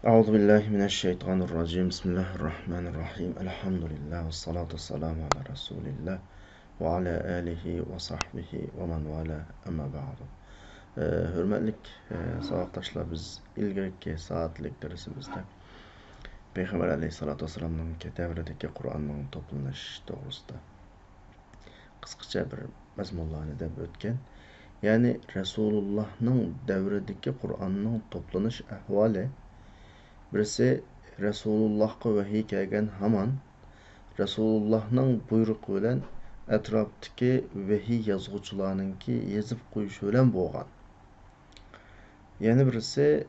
Euzubillahimineşşeytanirracim. Bismillahirrahmanirrahim. Elhamdülillah ve salatu vesselamu ala Resulillah ve ala alihi ve sahbihi ve men vala amma ba'du. Hürmetlik savaştaşlar, biz ilgirki saatlik dersimizde Peygamber aleyhissalatu vesselam'ın devredeki Kur'an'ın toplanış doğrusunda kısaca bir mazmunlarını deb ötken. Yani Resulullah'ın devredeki Kur'an'ın toplanış ahvali birisi Resulullah'a vahiy kelgen haman Resulullah'ның buyruğu bilen etrafdaki vahiy yazgıçılarınki yazıp koyuşu bilen boğan. Yani birisi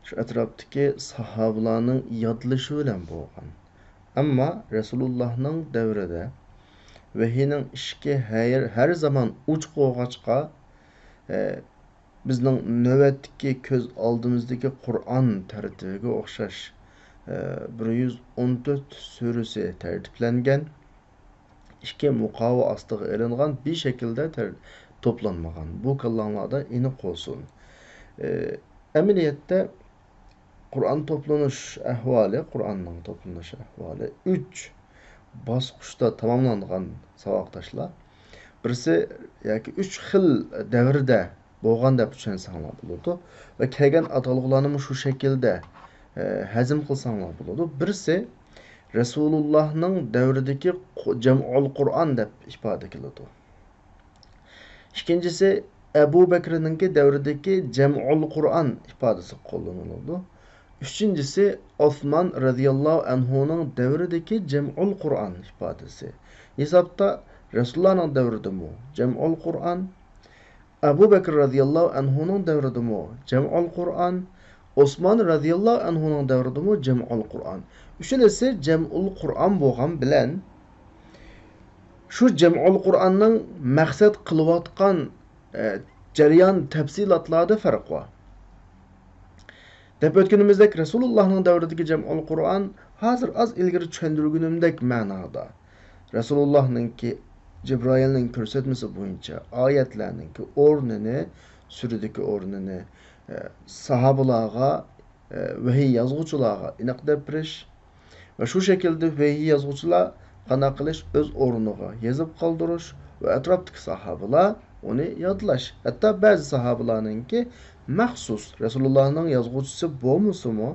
şu etrafdaki sahabalarının yadlışı bilen boğan. Ama Resulullah'ның devrede vahiyning işki her zaman uç qoğaçqa bizning navbatdagi ko'z oldimizdagi Qur'on tartibiga o'xshash 114 surasi tartiblangan, ikki muqova ostiga ilingan bir şekilde toplanmagan. Bu kalanlarda aniq olsun. Ameliyatda Qur'on toplanish ahvoli, Qur'onning toplanish ahvoli 3 bosqichda tamomlangan saboqdoshlar. Birisi yoki 3 xil davrda bo'lgan deb tushunsanlar bo'ladi va kelgan atalg'ularni shu shaklda hazm qilsanglar bo'ladi. Birisi Resulullah'ның davridagi jam'ul Qur'on deb ifoda qiladi. İkincisi Ebu Bekir'ninki davridagi jam'ul Qur'on ifodasi qo'llaniladi. Üçüncüsü Osman radıyallahu anhu'nun davridagi jam'ul Qur'on ifodasi. Hesapta Resulullah'ның davrida mu jam'ul Qur'on, Ebu Bekir radıyallahu anhu'nun davrida mu jam'ul Qur'on, Osman radıyallahu anhu'nun davrida mu jam'ul Qur'on. Üçünesi jam'ul Qur'on bo'lgan bilan shu jam'ul Qur'onning maqsad qilayotgan jarayon tafsilotlarida farq bor. Deb o'tganimizdek Resulullah'ның davridagi jam'ul Qur'on hozir az ilgari tushuntirganimdek ma'noda Resulullah'ningki Cibril'nin ko'rsatmasi bo'yicha oyatlarningki o'rnini, suradagi o'rnini sahobalarga vahiy yozuvchilarga aniq deb berish va shu shaklda vahiy yozuvchilar qanday qilish o'z o'rniga yozib qoldirish va atrofdagi sahobalar uni yodlash. Hatto ba'zi sahobalarningki maxsus Resulullah'ның yozuvchisi bo'lmasa-mu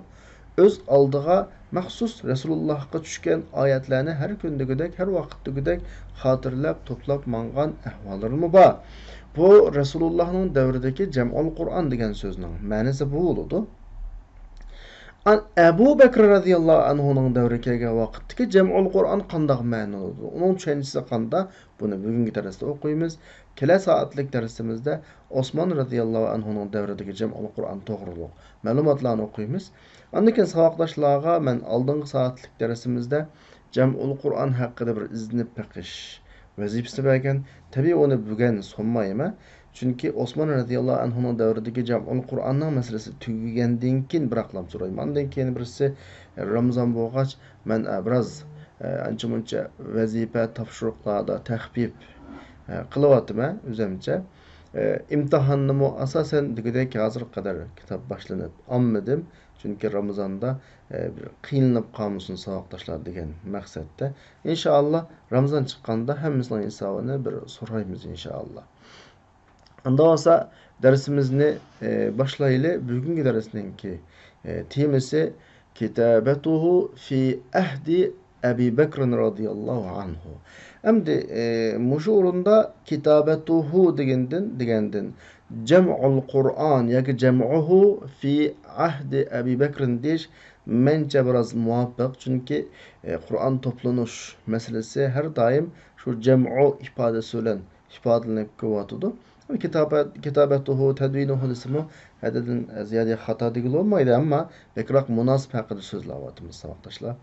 öz aldığa maxsus Resulullah'a tushgan oyatlarni har kundagidek, har vaqtdagidek xotirlab, to'plab mangan ahvollarmi bor. Bu Resulullah'ның davridagi jam'ul Qur'on degan so'zning ma'nosi bu bo'ladi. Ebu Bekir radıyallahu anhu'nun davri kelgan vaqtdagi jam'ul Qur'on qanday ma'noladi? Uning tushunchasi qanday? Buni bugungi darsda o'qiymiz. Kelasi soatlik darsimizda Osman radıyallahu anhu'nun davridagi jam'ul Qur'on to'g'riliq ma'lumotlarni o'qiymiz. Ondan keyin saboqdoshlarga men oldingi soatlik darsimizda jam'ul Qur'on haqida bir iznib beqish vazifasi bergan. Tabii onu bugun sunmayman. Çünkü Osman radıyallahu anhu'nun davridagi jam'ul Qur'onning masalasi tugagandan keyin biraqlam so'rayman. Ondan keyin birisi Ramazon bo'lgach men biroz ancha-muncha vazifa topshiriqlarda taxfif qilyapman o'zimcha. İmtihanımı asasen degidek hozir qadar kitob boshlanib olmadim. Çünkü Ramazan'da qiynalib qolmasin saboqdoshlar degan maqsadda. İnşallah Ramazan chiqqanda hammasının hisobini bir so'raymiz inşallah. Anda olsa dersimizni başlayılı. Bugünkü dersininki teması kitabetuhu fi ahdi Ebu Bekr radıyallahu anhu. Emdi muşurunda kitabetuhu degenden jam'ul Qur'on yoki jam'uhu fi ahdi Ebu Bekr deyish mencha biraz muvaffaq. Çünkü Qur'on toplanish meselesi her daim şu jam'u ifodasi bilan ifodalanib kelyapti. Kitabetuhu tedvinuhu ismi hadeden ziyade hata değil olmaydı ama bekrak münasip hakkında sözlavatımız savaştaşlar.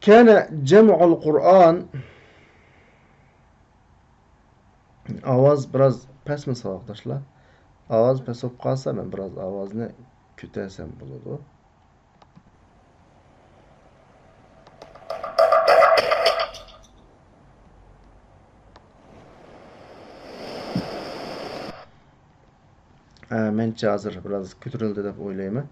Kana jam'ul Qur'on avaz biraz pes mi savaştaşlar? Avaz pes olup kalsa ben biraz avazını kütesem buludu. Mençe hazır biraz kötürüldü deb o'ylayman.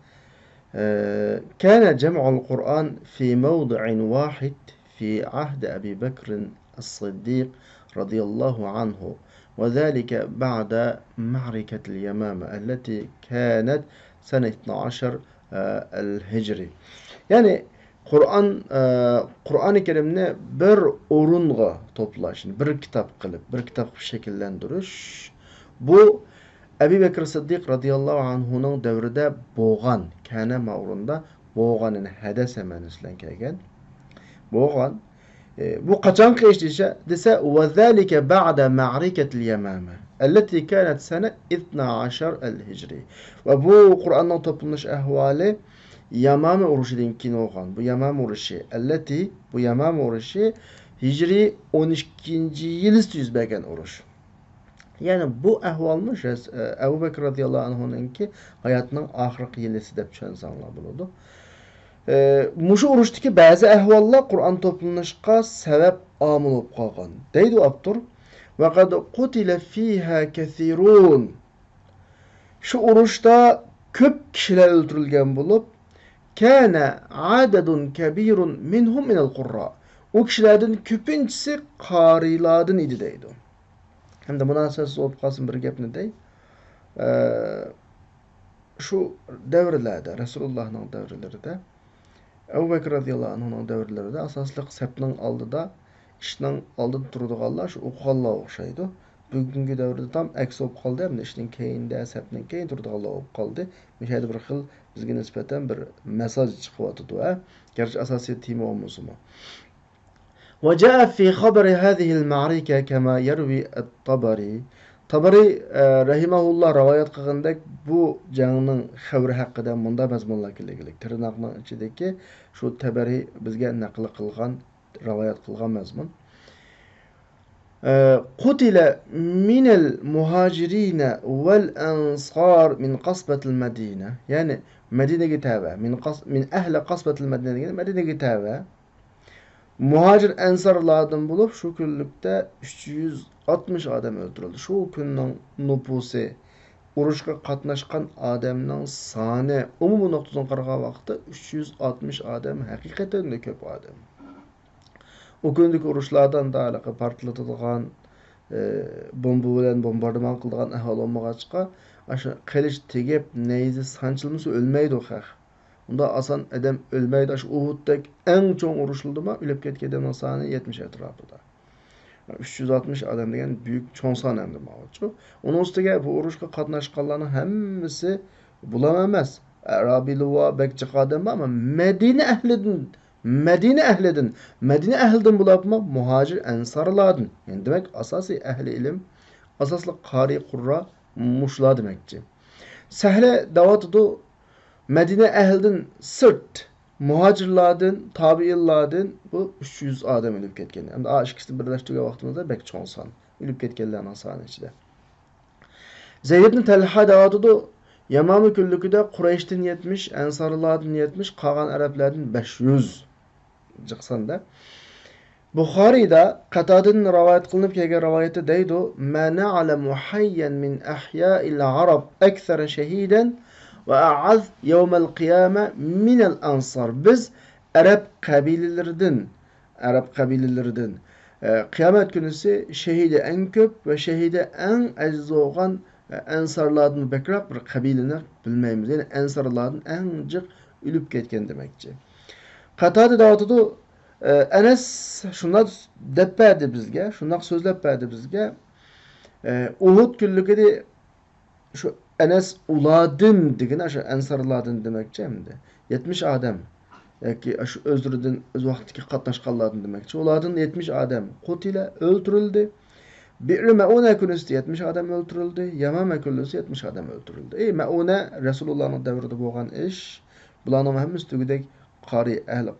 كان جمع القرآن في موضع واحد في عهد أبي بكر الصديق رضي الله عنه، وذلك بعد معركة اليمامة التي كانت سنة 12 الهجري. Yani Kur'an-ı Kerim'ni bir orunga toplaş, bir kitap kılıp, bir kitap şekillendiriş. Bu Ebu Bekir Sıddık radıyallahu anhu'nun devrinde boğan, kâne mağrunda boğanın hedes emenislen kelgen. Boğan, bu kaçan geçtiyse dese وَذَٰلِكَ بَعْدَ مَعْرِكَةِ الْيَمَامَةِ التي كانت سنة 12 الهجري. Ve bu Kur'an'dan toplanmış ehvali Yamame uruşu'dan kin olgan. Bu Yamame uruşu, bu Yamame uruşu Hicri 12. yıl üstü belgen uruş. Yani bu ehvalmış Ebu Bekir radıyallahu anh'ın ki hayatının ahirki yılısı dep çönsanlar buludu. Muşu uruştaki bazı ehvallar Kur'an toplanışqa sebep amil olup kalgan. Deydi Abdur. Ve kad kutile fiha kethirun. Şu uruşta köp kişiler öldürülgen bulup kâne adedun kebirun minhum minel kurra. O kişilerden köpüncisi kariladın idi deydi. Hem de münasebesiz olup kalsın bir gep ne dey. Şu devrelerde, Resulullah'ın devrelerinde Ebu Bekir radıyallahu anh'ın devrelerinde asaslık sepnin aldıda işinin aldıda turduğallar şu okuğallar okşaydı. Bugünkü devrede tam eksi olup kaldı hem de işinin keyinde, sepnin keyin turduğallar olup kaldı. Müşahede bir xil bizge nispeten bir mesaj çıkıvatıdı. Gerçi asasi tema olmuş mu? وجاء في خبر هذه المعركة كما يروي الطبري. Tabari rahimahullah rivayet kılgandek bu canının xabri hakkında munda mazmunlar kelgilik. Tırnaqның içindeki şu Tabari bizge nakl kılgan, rivayet kılgan mazmun. Qutila minel muhacirine vel ansar min qasbatil Medine. Yani Medine'ye tabi. Min ehli qasbatil Medine'ye tabi. Muhacir ensarlardan bulup şu küllükte 360 adam öldürüldü. Şu günün nüfusu, uruşqa qatnaşqan adamның sani umumu noktadan qaragan vaqtda 360 adam hakikaten de köp adam. O gündeki uruşlardan da alaqı partlatılgan, bomba bilen bombardıman qılgan ahval olmagaçqa, aşı qiliç tegep neyzi sançılmasa ölmeydi o xaq. Bunda asan adam ölmeydi. Aşı Uhud'daki en çoğun uruşuldu mu? Ölüp ketken adamın sani 70 etrafında. 360 adam degen büyük çoğun sani emdi mağaçı. Onun üstüge bu uruşqa qatnaşqanlarning hemmisi bulamamaz. Arabiluva bekçi adam ama Medine ehlidin bulapma muhacir ensarladın. Yani demek asasi ehli ilim, asaslı qari qurra muşla demekçi. Sehle davatıdu Medine ehlidin sırt muhacirladın, tabiilladın bu 300 adam ölüp ketken. Hem de ikisi birleştirge vaqtımızda bek çoğunsan. Ölüp ketkenlerin asani içinde. Zeyd ibn Talha davatıdu Yamami küllüküde Kureyş'tin 70, Ensarladın 70, qalan Arapladın 500 çıksan da. Bukhari'da Qatada'nın rivayet kılınıp kelgen rivayeti deydi: "Ma na'lamu hayyan min ahya'il Arab ekser şehiden ve a'az yevmel kıyame minel ansar." Biz Arap kabilelerden kıyamet günüsü şehide en köp ve şehide en aziz olan ensarlardan bekrak bir kabileni bilmeyimiz. Yani ensarlardan en cık ölüp ketken demekçi. Qatada davatıdı Enes şunlar dep berdi bizge, şunlar sözlep berdi bizge. Uhud küllükedi şu Enes uladın digine şu ensarladın demekçi hem de 70 adam. Yani şu özrüdün öz vaxtiki qatnaşqanlardan demekçi. Uladın 70 adam qutile öldürüldü. Bi'r Meune küllüsü 70 adam öldürüldü. Yamame küllüsü 70 adam öldürüldü. Meune Resulullah'ın devrinde bolgan iş. Bularning hemmisi tügüdek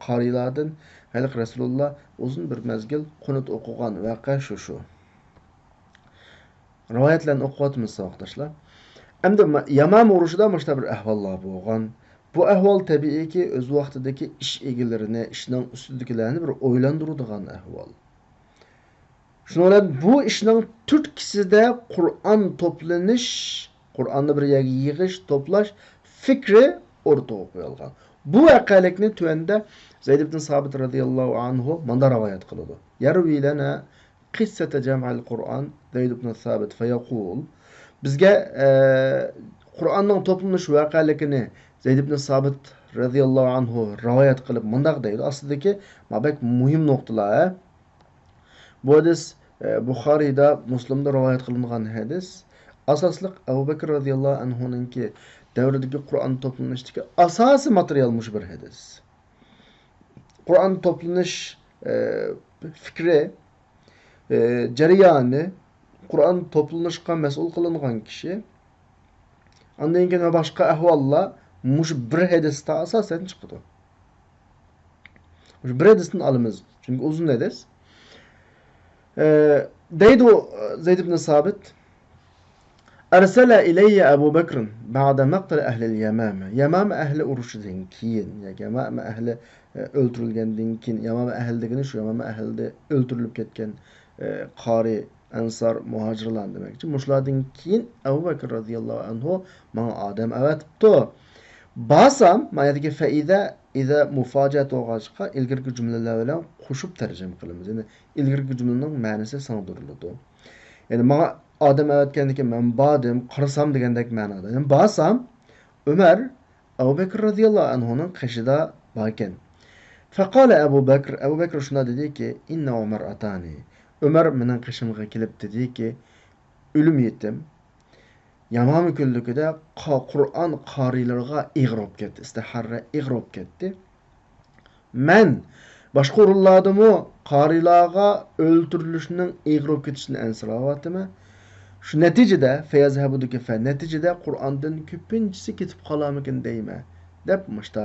qarilardan Halik Resulullah uzun bir mezgil qunut okugan vaqa şu. Rivayetlerini okuvatımız savaştaşlar. Hem de Yamam uruşuda başta bir ahvallar bolgan. Bu ahval tabii ki öz vaqtidagi iş egilerini, işning üstündekilerini bir oylandırıdığan ahval. Şundan bu işning Türkçesinde Kur'an toplanış, Kur'an'da bir yığış, toplaş fikri o'rtaga qo'yilgan. Bu voqelikni tuanda Zayd ibn Sabit radhiyallohu anhu manda rivoyat qiladi. Yarwi lana qissata jam'al Qur'on Zayd ibn Sabit fayaqul bizga Qur'onning to'planish voqeligini Zayd ibn Sabit radhiyallohu anhu rivoyat qilib mundaq deydi. Aslidagi mabak muhim nuqtalar. Bu hadis Buxoriyda, Muslimda rivoyat qilingan hadis. Asosliq Abu Bakr radhiyallohu anhuninki davridagi Qur'on to'planishdagi asosiy material mush bir hadis. Qur'on to'planish fikri jarayoni Qur'on to'planishga mas'ul qilingan kishi andan keyin boshqa ahvollar mush bir hadisda asosan chiqadi. Mush bir hadisdan olamiz. Chunki uzun hadis. Deydi Zayd ibn Sabit أرسل إلي أبو بكر بعد مقتل أهل اليمامة. Yamama ahli urushidan keyin, Yamama ahli o'ldirilgandan keyin, Yamama ahli degani shu Yamama ahlida o'ldirilib ketgan qori, ansar, muhojirlar demakchi. Mushlardan keyin Abu Bakr radhiyallohu anhu menga odam avatibdi. Basam, mayadagi faida ida mufojiat o'g'ashqa ilgirki jumlalar bilan qo'shib tarjima qilamiz. Ya'ni ilgirki jumlaning ma'nosi singdiriladi. Ya'ni menga odam avatgandan keyin men bordim, qarasam degandek ma'noda. Yani basam Ömer Abu Bakr radhiyallohu anhuning qishida bor ekan. Faqala Abu Bakr shunda dediki, "Inna Umar atani." Ömer mening qishimga kelib dediki, "O'lim yetim. Yamami kunligida Qur'on qorilarga ig'rob ketdi, istiharra ig'rob ketdi. Men boshqa o'rinlardami qorilarga o'ldirilishning ig'rob ketishini ansirayotiman. Shu natijada fayazhabudiki fa natijada Qur'ondan ko'pinchisi ketib qolarmikin deyman deb mushta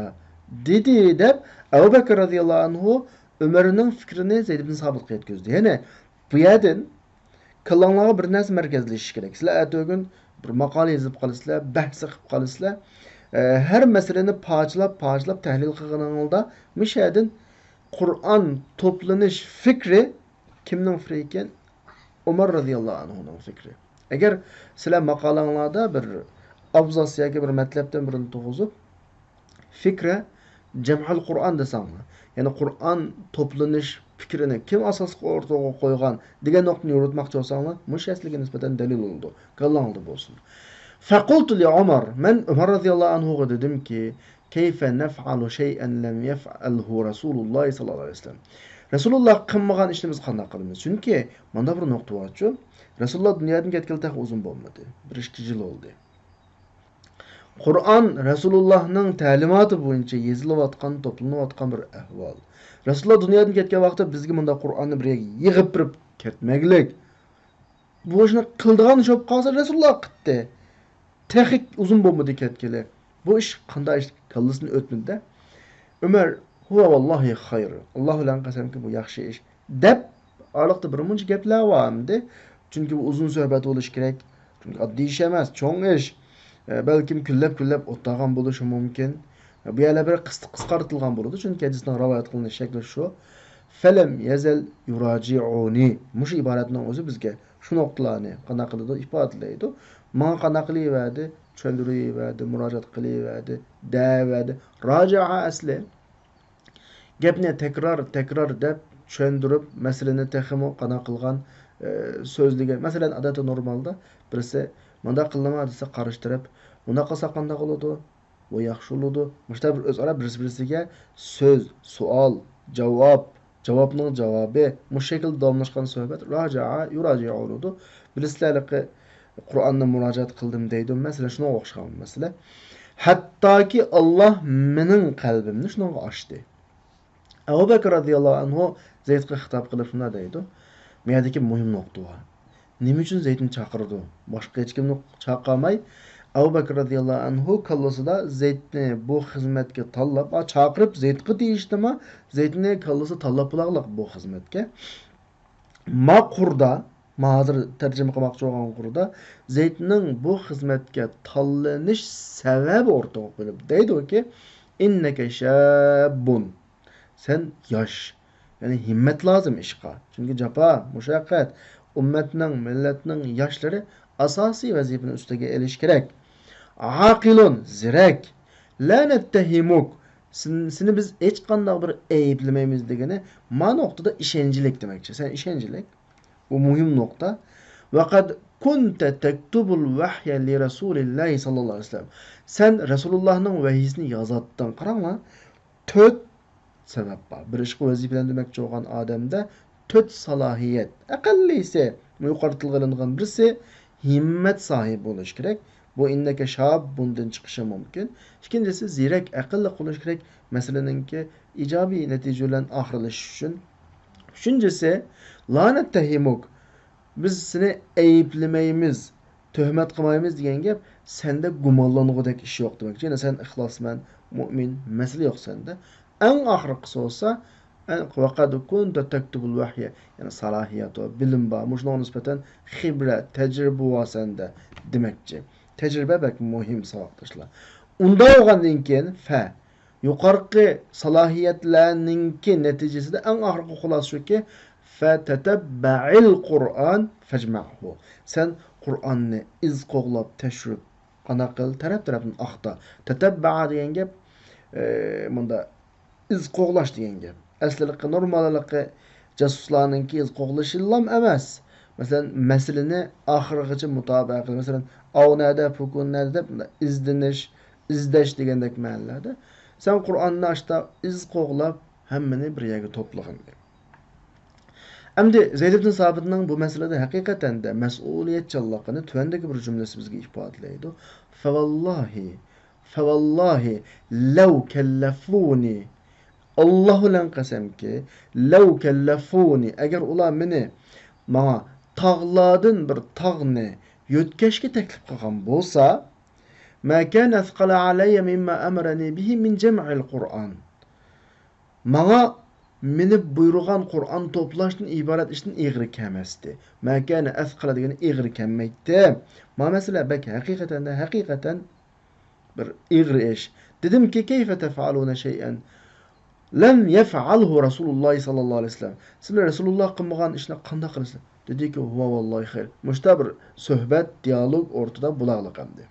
dedi deb Abu Bakr radhiyallohu anhu Umarning fikrini Zayd ibn Sabitga yetkazdi. Ya'ni bu yerdan qilinglarga bir narsa markazlashish kerak. Sizlar atog'in bir maqola yozib qolasizlar, bahs qilib qolasizlar. Har masalani parchalab tahlil qilganingizda mushadan Qur'on to'planish fikri kimning fikri ekan? Umar radhiyallohu anhuning fikri. Agar sizlar maqolanglarda bir abzas yoki bir matlabdan birini tug'izib fikra jam'ul Qur'on desanglar, ya'ni Qur'on to'planish fikrini kim asosga o'rtaga qo'ygan degan nuqtani yuritmoqchi bo'lsanglar, mush asliga nisbatan dalil bo'ldi. Qallangda bo'lsin. Faqultu li Umar, men Umar radhiyallohu anhu ga dedimki, kayfa naf'alu shay'an lam yaf'alhu Rasululloh sallallohu alayhi vasallam. Rasululloh qilmagan ishni biz qanday qilamiz? Chunki menda bir nuqta bor-ku. Rasululloh dunyodan ketganda uzun bo'lmadi. 1-2 yil bo'ldi. Qur'on Rasulullohning ta'limoti bo'yicha yozilayotgan, to'planayotgan bir ahvol. Rasululloh dunyodan ketgan vaqtda bizga bunda Qur'onni bir yig'ib birib ketmaglik. Bu ishni qildigan ish bo'lib qolsa Rasululloh qildi. Texnik uzun bo'lmadi ketgili. Bu ish qanday ish kallasini o'tmadi. Umar huwa vallahi xayr. Alloh bilan qasamki bu yaxshi ish. Deb orliqda bir muncha gaplar bordi. Chunki bu uzun suhbat bo'lish kerak. Chunki oddiy ish emas, cho'ng ish. Balkim kunlab o'tgan bo'lishi mumkin. Bu yerlar bir qisqartirilgan bo'ladi. Chunki hadisning rivoyat qilinish shakli shu. Falam yazal yuraji'uni. Mush iboratning o'zi bizga shu nuqtalarni qanday qiladi ifodalaydi. Men qanday qilyapti, tushuntiryapti, murojaat qilyapti, da'vati, roja'a asli. Gapni takror deb tushuntirib, masalani texmo qanday qilgan so'zliga. Masalan, adati normalda birisi munda qilma desa qarishtirib, bunda qilsa qanday bo'ladi? Bu yaxshi bo'ladi. Mushta bir o'zaro birisiga so'z, savol, javobning javobi, mush shaklda davomlashgan suhbat roja'a yuraji'u. Bilislarki Qur'onni murojaat qildim deydi. Masalan, shunga o'xshagan masala. Hattoki Alloh mening qalbimni shunga ochdi. Abu Bakr radhiyallohu anhu Zaydga xitob qilib shuna deydi. Mendagi muhim nuqta bor. Nima uchun Zaydni chaqirdi? Boshqa hech kimni chaqirmay Abu Bakr radhiyallohu anhu kallasida Zaydni bu xizmatga tanlab, chaqirib Zaydga deyishdimi? Zaydni kallasi tanlab bo'lag'liq bu xizmatga. Maqurda, hozir tarjima qilmoqchi bo'lgan qurda Zaydning bu xizmatga tanlanish sababi o'rtaga qo'yilib deydi-ki, innaka shabbun. Sen yosh, ya'ni himmat lozim ishqa. Chunki jafo, mushaqqat, ummatning, millatning yoshlari asosiy vazifani ustiga elish kerak. Aqilun, zirak, La nettehimuk. Seni biz hech qanday bir ayıplamaymiz degeni ma noktada işencilik demekçi. Sen işencilik. Bu muhim nokta. Ve kad kunte tektubul vahye li Resulillahi sallallahu aleyhi ve sellem. Sen Resulullah'ın vahyisini yazattın. Qarama. 4 sebep var. Bir işki vazifelendirmekçi olan adamda 4 salahiyet. Aqallisi yuqarıtılğanın birisi himmet sahibi bo'lish kerak. Bu inneke şab bundan çıkışı mümkün. İkincisi zirek, akıllı bo'lish kerak. Meseleninki ijobiy natija bilan oxirlashish uchun. Üçüncüsü lanet tehimuk. Biz seni ayıplamaymiz, töhmet qilmaymiz degan gap senda gumonlangudak ish yo'q demak. Yana sen ixlosman, mu'min, mesele yo'q senda. Eng oxirgisi bo'lsa vaqad kunta taktubul vahya, yani salahiyat va bilim bor. Shunga nisbatan xibra, tajriba va senda demakchi. Tajriba bak muhim savoqdoshlar. Unda bo'lgandan keyin fa yuqorqi salohiyatlarninki natijasida eng oxirgi xulosa shuki fatatabbail Qur'an fajma'hu. Sen Qur'onni iz qo'g'lab tashrib qana qil taraf-tarafdan aqta. Tatabba'a degan gap bunda iz qo'g'lash degan gap. Aslida normallikqa jasuslarninki iz qo'g'lashi lam emas. Masalan, masalani oxirigacha mutobaqa qil. Masalan, avnada, fukunlarda izdinish, izdash degandek ma'nolarda. Sen Qur'onni açta iz qo'g'lab hammani bir yerga to'plag'in. Endi Zeyd ibn Sabitning bu masalada haqiqatan da mas'uliyatchanligini tuvandagi bir jumlasi bizga ifodalaydi. Favallahi law kallafuni Alloh bilan qasamki, law kallafuni agar ular meni menga tog'lardan bir tog'ni yo'tkashga taklif qilgan bo'lsa, ma kana asqala alayya mimma amarani bihi min jam'il Qur'an. Menga meni buyurgan Qur'on to'plashdan iborat ishdan ig'ri kelmasdi. Ma kana asqala degani ig'ri kelmaydi. Ma masala bak haqiqatan bir ig'ri ish. Dedimki kayfa taf'aluna shay'an lam yaf'alhu Rasululloh sallallohu alayhi vasallam. Sizlar Rasululloh qilmagan ishni qanday qilasizlar? Dediki, "Va vallahi xayr." Mushta bir suhbat, dialog o'rtada bulaqliqamdi.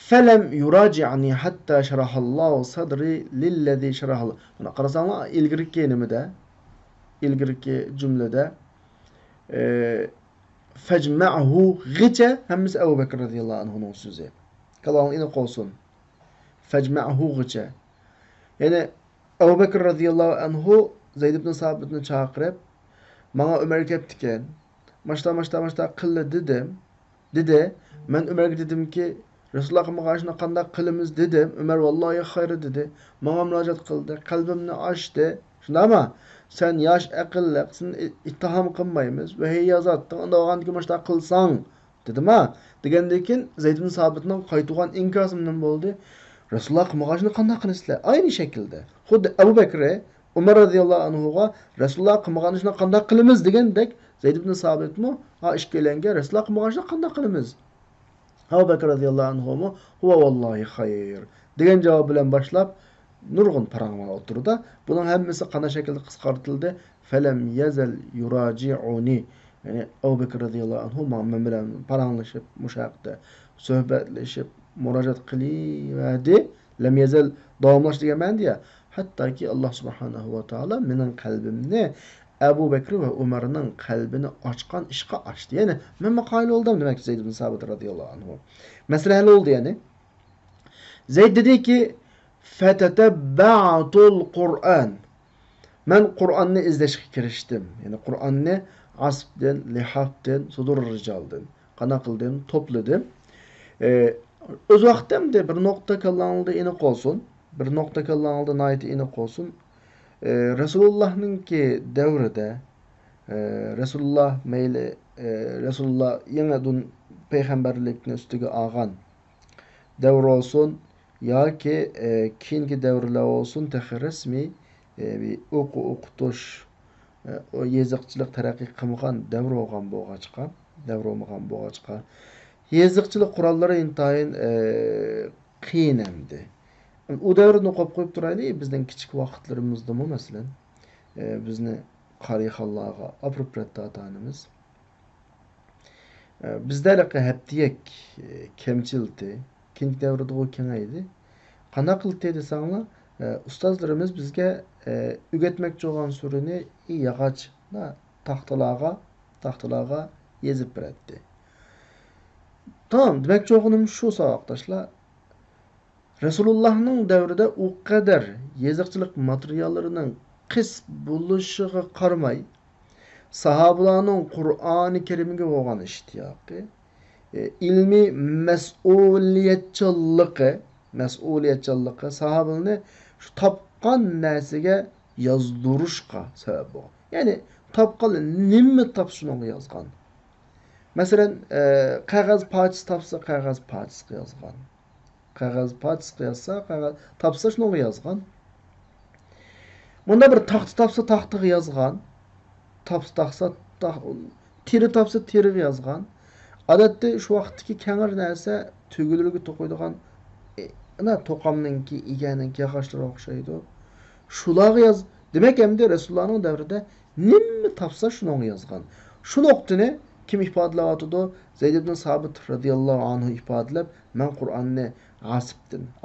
Felem yuraci'ni hatta şerahallahu sadri lillezî şerahallahu. Buna qarasanglar ilgirki nimada? İlgirki cümlede fecma'hu g'icha hammasi Abu Bakr radhiyallohu anhuning so'zi. Kalon ini qolsin. Fecma'hu g'icha. Yani Abu Bakr radhiyallohu anhu Zeyd ibn Sabitni chaqirib, "Menga Umar kelibdikan. Mashta qildi dedim." Dedi. Men Umarga dedimki, Resulullah mağaşına qanday qilimiz dedim. Ömer vallahi xayri dedi. Bana müracaat qildi. Qalbimni ochdi. Shundami? Sen yosh aqlli, sen ittihom qilmaymiz va hey yozatding. Unda o'g'anki mashta qilsang, dedimi? Degandan keyin Zayd ibn Sabitning qaytgan inkosi nima bo'ldi? Resulullah mağaşına qanday qilisizlar? Aynı şekilde. Xuddi Abu Bakr Umar radhiyallohu anhuga Resulullah mağaşına qanday qilimiz degandek Zayd ibn Sabitmi ha ish kelanga Resulullah mağaşına qanday qilimiz? Abu Bakr radhiyallohu anhu mu huwa vallahi xayr degan javob bilan boshlab nurg'un paranglar o'tirdi. Buning hammasi qanday shaklda qisqartirildi? Falam yazal yuraji'uni. Yani Abu Bakr radhiyallohu anhu men bilan paranglashib, mushaqda suhbatlashib, murojaat qilyapti. Lam yazal davomlash degan ma'noda. Hattoki Alloh subhanahu va taolo mening qalbimni Abu Bakr ve Umar'ın kalbini açkan işqa açtı. Yani ben makayla oldum demek Zeyd ibn Sabit radıyallahu anhu. Mesele hal oldu yani. Zeyd dedi ki fetetebba'tul Kur'an. Ben Kur'an'ı izleşik kiriştim. Yani Kur'an'ı asbden, lihafden, sudur ricalden, kanakılden topladım. Öz vaktimde bir nokta kallanıldı inik olsun. Bir nokta kallanıldı naiti inik olsun. Resulullah'nınki devrede Resulullah meyli Resulullah yenidun peygamberlikni üstüge ağan devr olsun ya ki keyingi devrler olsun texi resmi bir o'qitush o yeziqchilik taraqqiy qilmagan davr olmagan bo'lg'achqa yeziqchilik qurollari intayin qiyin emdi. U davrni qo'yib turaylik, bizning kichik vaqtlarimizda masalan bizni qariyalarga apropriat atanimiz bizda haptiyak kemchildi. Keyingi davrda u kengaydi. Qana qildi desanglar, ustozlarimiz bizga o'rgatmoqchi bo'lgan surani yog'ochda taxtalarga yezib beradi. Tamam, demoqchi bo'lganim shu savoqdoshlar. Resulullahning davrida u qadar yeziqchilik materiallarining qis bo'lishiga qaramay, sahobalarning Qur'oni Karimga bo'lgan ishtiyoqi, ilmiy mas'uliyatchanligi sahobalarni shu topgan narsaga yozdurishga sabab bo'lgan. Ya'ni topgan nima topishini yozgan. Masalan, qog'oz parchasi topsa, qog'oz parchasiga yozgan. Qog'oz parchasiga yozsa, qog'oz topsa shunga yozgan. Bunda bir taxta topsa, taxtaga yozgan. Teri topsa, teriga yozgan. Odatda shu vaqtdagi kengir narsa tugilirga to'qiydigan ana to'qamninki, eganinki yog'ochlari o'xshaydi. Shularga yoz. Demak, endi Rasulullohning davrida nima topsa shuni yozgan. Shu nuqtani kim ifodalab Zayd ibn Sabit radhiyallohu anhu ifodalab, men Qur'onni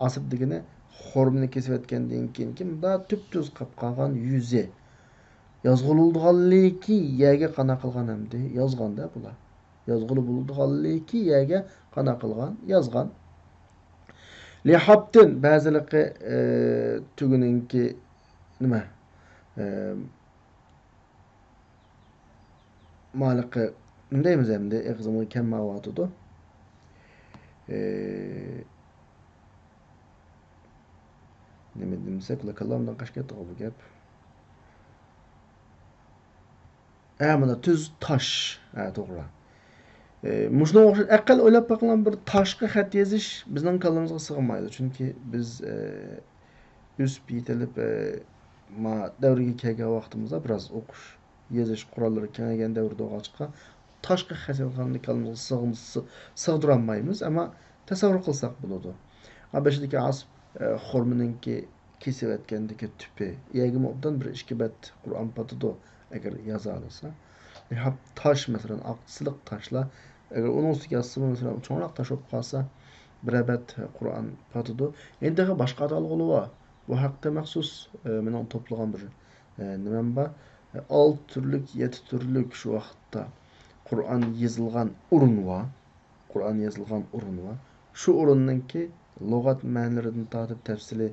asib degani xormini kesib o'tgandan keyin da tüp-tüz qilib qolgan yuzi yozg'ildiganligi yerga qana qilgan hamdi yozganda bular. Yozg'ili bo'ldiganligi yerga qana qilgan yozgan. Lihabtin ba'ziligi tuguninki nima? Maliqi ndeymiz endi ig'zimga kam ma'votudu. Nima demsak, kalomdan qashqatdi bu gap. Mana tuz tosh, to'g'ri. Mushunga o'xshash aql o'ylab baqilgan bir toshga xat yozish bizning kallamizga sig'maydi. Chunki biz üst bitilib ma davriga kelgan vaqtimizda biroz o'qish, yozish qurollari kengaygan davrda o'qishqa toshga xat yozganni kallamizga sig'dira olmaymiz, ammo tasavvur qilsak bo'ladi. Abashidagi asb xormininki kesib o'tgandagi tupi, yagim obdan bir ikki bat Qur'on patido agar yoza olsa, tosh masalan aqsiliq toshlar agar onun ustiga yozsa masalan cho'nroq tosh bo'lib qolsa, bir abat Qur'on patido. Endi boshqa atalg'uli bor. Bu haqda maxsus men to'plagan bir nimam bor. 6 turlik, 7 turlik shu vaqtda Qur'on yozilgan o'rin bor. Qur'on yozilgan o'rin bor. Shu o'rinninki lug'at ma'nolaridan tortib tafsili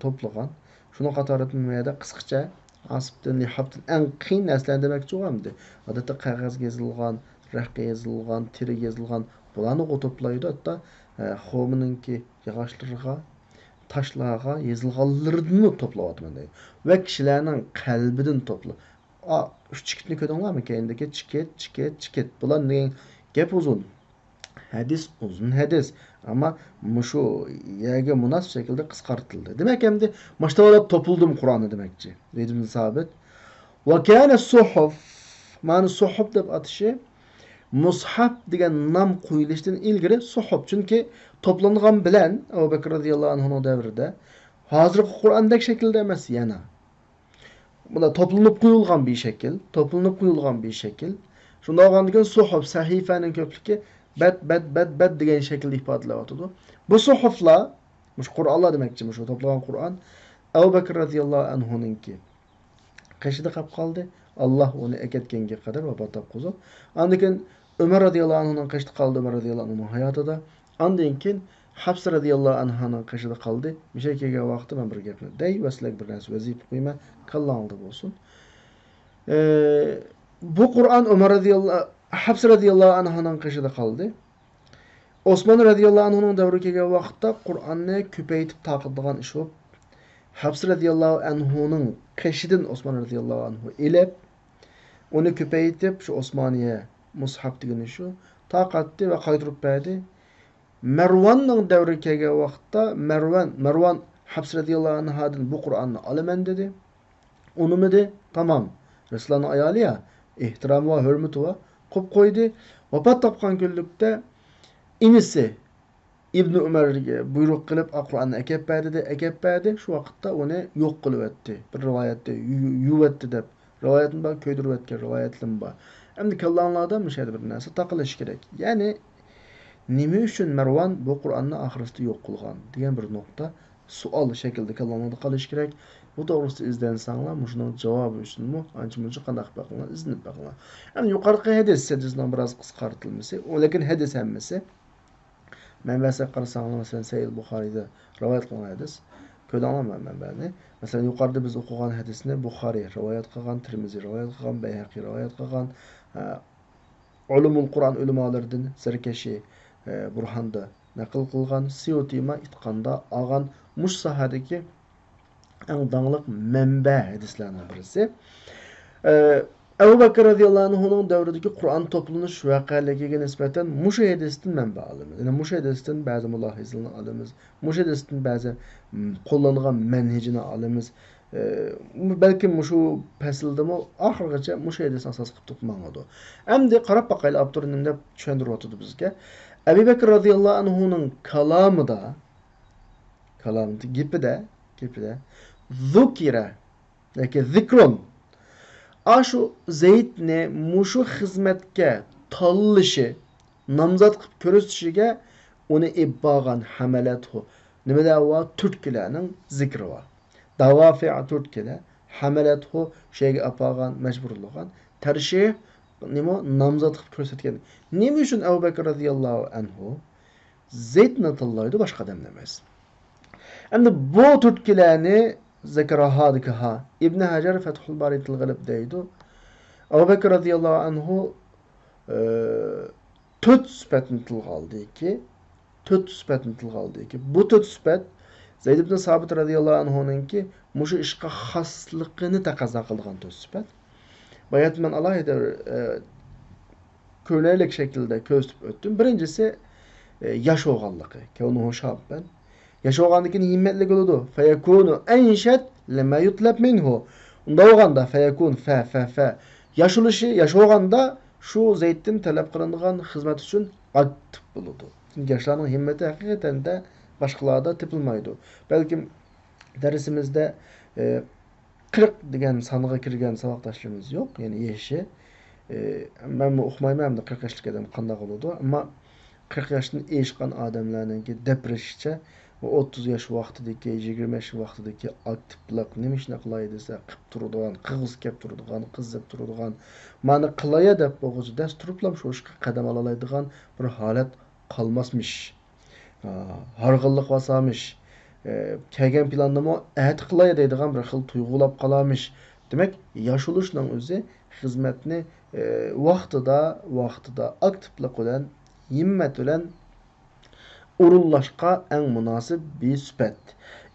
to'plagan. Shuni qatoridan meyda qisqacha asbdan lihabdan eng qiyin narsalar demoqchi bo'lgandim. Odatda qog'ozga yozilgan, raqqa yozilgan, teriga yozilgan bularni to'playdi. Hatto xo'mininki yog'ochlariga, toshlarga yozilganlarini to'playapman deydi. Va kishilarning qalbidan to'pla. Shu chikitni ko'rdinglarmi? Keyindagi chikit. Bular degan gap uzun. Hadis uzun hadis. Ama mushu yerga munosib shaklda qisqartirildi. Demak, endi mashtavolab topildim Qur'onni demekçi. Dedim sabit. Va kana suhuf, ma'ni suhuf deb atishi mushaf degan nom qo'yilishdan ilgari suhuf, chunki to'plangan bilan Abu Bakr radhiyallohu anhu davrida hozirgi Qur'ondek shaklda emas yana. Bunda to'planib qo'yilgan bir shakl. Shunda olgandan suhuf sahifaning ko'pligi bad degan shaklda ifodalayotdi. Bu suhuflar, mush Qur'onlar demekçi, mush to'plagan Qur'on Abu Bakr radhiyallohu anhuninki qishida qolib qoldi. Alloh uni aketganga qadar vafot topqizdi. Ondan keyin Umar radhiyallohu anhuning qishida qoldi, Umar radhiyallohu anhuning hayotida. Ondan keyin Hafsa radhiyallohu anhaning qishida qoldi. Misha kelgan vaqtda men bir gapni dey va sizlarga bir narsa vazifa qo'yman, kallangda bo'lsin. Bu Qur'on Umar radhiyallohu Hafsa radhiyallohu anhaning qishida qoldi. Osmon radhiyallohu anhuning davriga kelgan vaqtda Qur'onni ko'paytib taqdirgan ish bo'lib, Hafsa radhiyallohu anhuning qishidan Osmon radhiyallohu anhu elib, uni ko'paytib shu Osmoniya mushaf degani shu taqatdi va qaytirib berdi. Marvonning davriga kelgan vaqtda Marvon Hafsa radhiyallohu anhadan bu Qur'onni olaman dedi. Unumidi? Tamam. Rasulullohning ayoli ya, ehtirom va hurmati va qo'yib qo'ydi. Vafot topgan kunlikda inisi İbn Umarga buyruq qilib Qur'onni akab berdi. Shu vaqtda uni yo'q qilib o'tdi. Bir rivoyatda yuvatdi deb. Rivoyatni bor ko'ydirib o'tgan rivoyatlim bor. Endi kallanlardan mishadi bir narsa taqilish kerak. Ya'ni nima uchun Marvon bu Qur'onni oxiratda yo'q qilgan degan bir nuqta sual şekilde kallanıda kalış gerek. Bu doğrusu izlensanglar, muşunun cevabı üçünmü, ançı qandaq bakınlar, izinip bakınlar. Yani yukarıki hadisinden biraz kıskartılması, o lakin hadis hemmesi. Mənbəsi qarasanglar, mesela Sahih Buxarida rivayet qılgan hadis. Kölə anlamam mənbəni. Mesela yukarıda biz okugan hadisini Buxari rivayet qılgan, Tirmizi rivayet qılgan, Beyhaqi rivayet qılgan, Ulumul Quran ulamalardan Zerkeşi Burhanda naql qılgan, Siyutima itqanda alğan muş sahadaki en dağlıq mənbə hadislərinin birisi. Ebu Bekir radıyallahu anh'ın devredeki Kur'an toplanış vakalarına nispeten muşu hadisden mənbə alımız. Yani muşu hadisden bazı mülahizini alımız. Muşu hadisden bazı kullanılan menhecini alımız. Belki muşu pəsildimi axırgacha muşu hadisini asas qılıb tutmalıdır. Əmdi qarab baxaylı Abdurrahimdə düşündürüb oturdu bizə. Ebu Bekir radıyallahu anh'ın kalamı da gibi de zukira yani zikrun aşu Zeyd ne muşu hizmetke tallışı namzat qıp körüstüşüge onu ibbağan hamelethu nime dava Türkkilerinin zikri var. Davafi'a Türkkiler hamelethu şeyge apağan mecburluğan terşih nime namzat qıp körüstüken. Nime üçün Ebu Bekir radiyallahu anhu Zeyd natallaydı başka demlemez. Hem de bu Türkkilerini zekara hadikaha İbn Hacer Fethul Bari'til Galib deydi. Ebu Bekir radıyallahu anhu töt süpetini tilga aldı ki bu töt süpet Zeyd ibn Sabit radıyallahu anhu'nun ki muşu işqa xaslıqını taqaza qılgan töt süpet. Bayat men Allah eder körnelik şekilde köztüp öttüm. Birincisi yaş oğanlığı ki onu hoşab ben. Yaş oğandakini himmetli guludu. Feyekunu enşet lema yutlab minhu. Unda oğanda feyekun fe. Yaş oluşı, yaş oğanda şu Zeyd'in talep kılındıgan hizmet için aktif buludu. Çünkü yaşlarının himmeti hakikaten de başkalarda tıpılmaydı. Belki dersimizde 40 degan sanığa kirgen sabaqdaşlarımız yok. Yani yeşi. Ben okumayım da 40 yaşlık adam qandaq oludu. Ama 40 yaşını eşqan adamlarının ki depreşçe o 30 yaş vaqtidagi 20 yaş vaqtidagi aktivlik nima ishni qilay desa qilib turadigan qig'iz kelib turadigan qizzib turadigan mani qilaya deb bo'g'izi dasturiblam shu ishga qadam olalaydigan bir holat qolmasmish harg'inlik bosamish kelgan planni ahd qilay deydigan bir xil tuyg'ulab qolamish demak yosh bo'lishning o'zi xizmatni vaqtida aktivlik bilan himmat bilan urullaşqa en münasip bir süpet.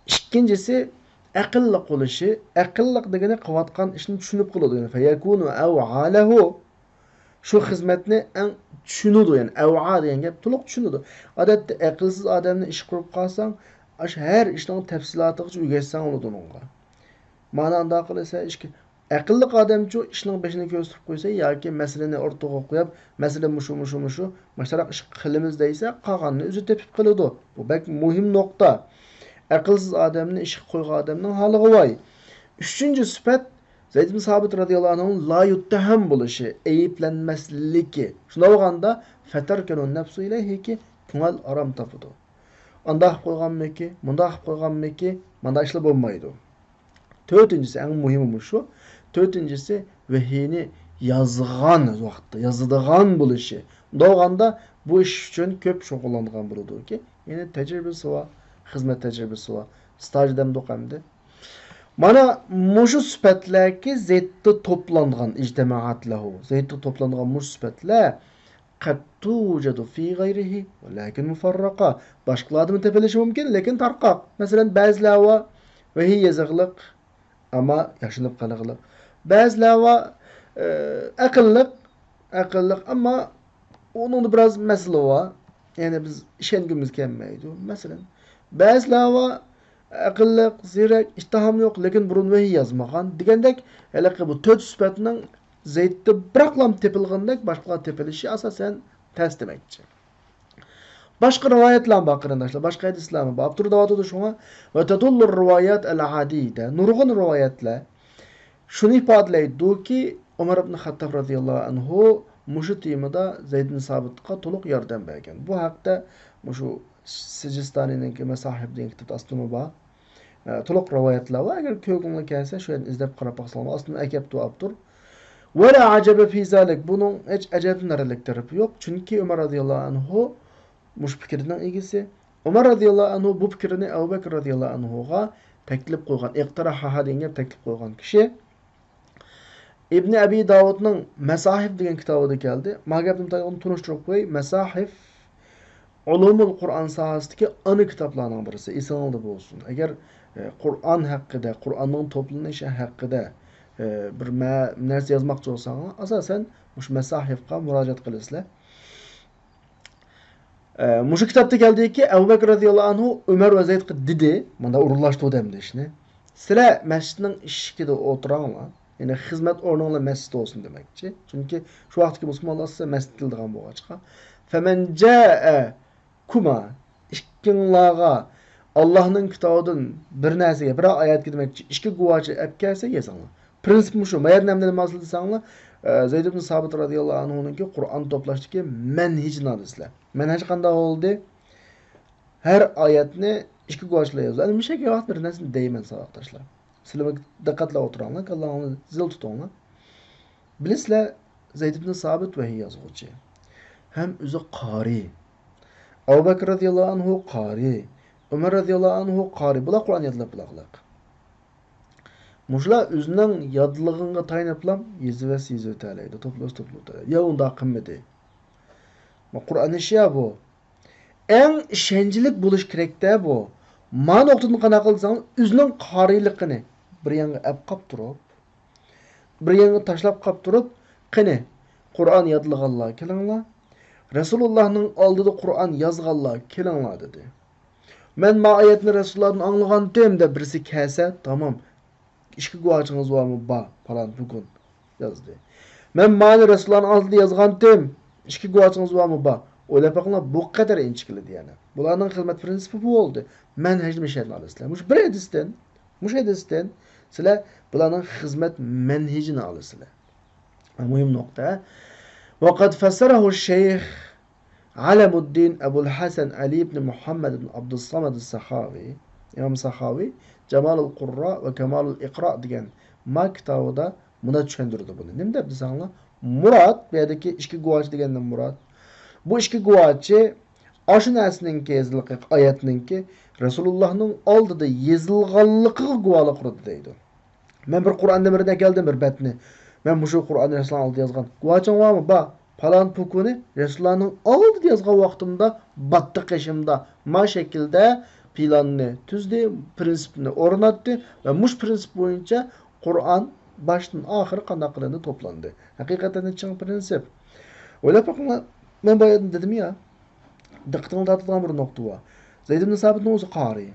İkincisi aqilliq bo'lishi. Aqilliq degani qilayotgan ishni tushunib qiladi. Yani feyakunu aw'alahu shu xizmatni en tushunadi. Yani aw'a degan gap to'liq tushunadi. Odatda aqlsiz odamni ish qilib qolsang, har ishning tafsilotiga o'rgatsang bo'ladi unga. Mana unda qilsa ishga aqlli odamchi ishning beshini ko'rsatib qo'ysa yoki masalani o'rtaga qo'yib, masala mushu masharaq ish qilamiz deysa, qolganini o'zi tepib qiladi. Bu bak muhim nuqta. Aqlsiz odamni ish qo'ygan odamning holiga voy. Üçüncü sifat Zeyd ibn Sabit radıyallahu anh'ın la yuttaham bo'lishi, ayıplanmasligi. Shunda bo'lganda fatarkanun nafsu ilayhi ki ko'ngil aram topadi. Undaq qo'yganmiki, mundaq qo'yganmiki, manda ishlar bo'lmaydi. Dördüncüsü en muhimi şu. Dördüncüsü vehini yazıdığan buluşu. Doğanda bu iş için köp şoğullandıgan buludu ki. Yani tecrübesi var, hizmet tecrübesi var. Stajdan doqamdı. Mana muşu süpetler ki Zeyd'de toplandıgan ictimaat lahu. Zeyd'de toplandıgan muşu süpetler qad tujadu fi gayrihi lakin mufarraqa. Başkaları mı tepeleşi mümkün lakin tarqaq. Mesela bazılar var vehi yazıqlıq ama yaşınıp qalıqlıq. Bazılar var aqıllık ama onun da biraz mesele var. Yani biz işengimiz gelmeydi. Mesela bazılar var aqıllık, zirek, iştaham yok lekin burun vehi yazmağan. Degandek hele ki bu töt süpetinin Zeyd'de bıraklam tepilgandek başkalar tepilişi asasen ters demekçi. Başka rivayetler bakın arkadaşlar. Başka hadisler mi? Abdurrahman da şuna ve tedullu rivayet el-adide. Nurgun rivayetler şunu ifadələydi ki Ömer ibn Xattab radıyallahu anhu muşu timida Zeyd ibn Sabitqa toluq yardım bergan. Bu haqda muşu Sicistani'ninki Mesahib degan kitobda aslında bor. To'liq rivoyatlar bor. Agar ko'ngilga kelsa, shu yerni izlab qarab baqsam, aslında akab turibdir. Ve la acaba fi zalik. Bunun hiç acablanarlik tarafı yok. Çünkü Ömer radıyallahu anhu muş fikrining egisi. Ömer radıyallahu anhu bu fikrini Abu Bakr radıyallahu anhuga taklif qo'ygan, iqtiraha degan taklif qo'ygan kishi. İbn Abi Davudning Masahif degan kitobida keldi. Men gapimni onu tunishtirib qo'y. Masahif Ulumul Qur'on sohasidagi ana kitoblarning birisi. Esingizda bo'lsin. Agar Qur'on haqida, Qur'onning to'planishi haqida bir narsa yozmoqchi bo'lsangiz, asosan mush Masahifga murojaat qilasizlar. Mushu kitobda keldiki, Abu Bakr radhiyallohu anhu Umar va Zaydga dedi, mana urunlashdi demdi ishni. Sizlar masjidning eshigida o'tiranglar. Yani xizmat o'rninglar masjid olsun demekçi. Çünkü şu vaqtki musulmonlar size masjid qildigan bo'lg'achqa. Faman jaa kuma ikkinlarga Allohning kitobidan bir narsaga, bir oyatga demekçi, ikki guvochi olib kelsa yezinglar. Prinsip shu. Mayar namdan mas'ul desanglar, Zayd ibn Sabit radhiyallohu anhu'ningki Qur'on to'plashdagi manhajini olasizlar. Manhaj qanday bo'ldi? Her oyatni ikki guvochlar yozadi. Ana o'sha vaqt bir narsani deyman savatdoshlar. Sizlar diqqatla o'tiranglar, Allohni zil tutinglar. Bilasizlar, Zayd ibn Sabit vahiy yozuvchi. Ham o'zi qori. Abu Bakr radhiyallohu anhu qori. Umar radhiyallohu anhu qori. Bular Qur'on yodlab bularlar. Mushlar o'zining yodlig'iga tayaniblam yezib o'talaydi, to'plab o'talaydi. Ya unda qimmat. Qur'on ishi bu. Eng ishonchlik bo'lish kerakda bu. Ma nuqtani qanaqa qilsang, o'zining qoriligini bir yanga olib qolib turib, bir yanga tashlab qolib turib, qani Qur'on yodlaganlar kelinglar. Rasulullohning oldida Qur'on yozganlar kelinglar dedi. Men ma oyatni Rasulullohdan anglagandim deb birisi kelsa, tamam. İşki guvohingiz bormi? Ba, falan bugun yozdi. Men ma'ni Rasulullohning oldida yozgandim. İşki guvohingiz bormi? Ba. O'ylab boqinglar, bu qadar inchikli degani. Bularning xizmat prinsipi bu bo'ldi. Manhajni mishaylasizlar. Mush hadisdan sizlar bularning xizmat manhajini olasizlar. Muhim nuqta. Vaqad fassarahu ash-shaykh Alamuddin Abul Hasan Ali ibn Muhammad ibn Abdus Samad as-Sakhawi, İmam Sakhawi Cemalul Qurra ve Kemalul Iqra degan kitobida buni tushuntirdi buni. Nima deb desanglar? Murad, bu yerdagi ikki guvochi degandan murad. Bu ikki guvochi ashu narsaninki yozilgan oyatninki Rasulullohning oldida yozilganligiga guvohlik qildi deydi. Men bir Qur'onda birida keldim bir batni. Men mushu Qur'onni Rasululloh oldida yozgan. Guvoching bormi? Ba. Falan pukuni Rasulullohning oldida yozgan vaqtimda battı qishimda ma shaklda planni tuzdi, prinsipni o'rnatdi ve mush prinsip bo'yicha Qur'on boshdan oxiri qanday qilindi to'plandi. Haqiqatan ching prinsip. O'ylab boqinglar, men boya dedim ya, diqqatingni tortadigan bir nuqta bor. Zayd ibn Sabitning o'zi qori.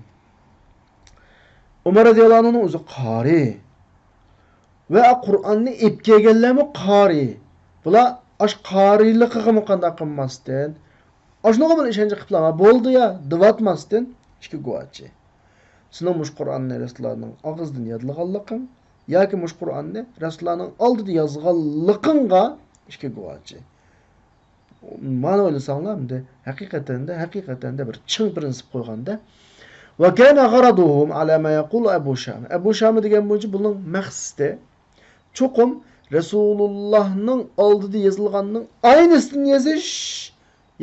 Umar radhiyallohu anhuning o'zi qori. Ve Qur'onni olib kelganlarmi qori. Bular ash qoriligiga qanday qilmasdan, ashunga bir ishonch qilib bo'ldi ya, divatmasdan ikki guvochi. Sizning mush Qur'onni Rasulullohning og'zidan yodlaganliging yoki mush Qur'onni Rasulullohning oldida yozganligingga ikki guvochi. Mana o'ylasanglar, haqiqatan bir ching prinsip qo'yganda va kana g'araduhum ala ma yaqulu Abu Sham. Abu Sham degan bo'yicha buning maqsadi cho'qim Rasulullohning oldida yozilganning aynısini yozish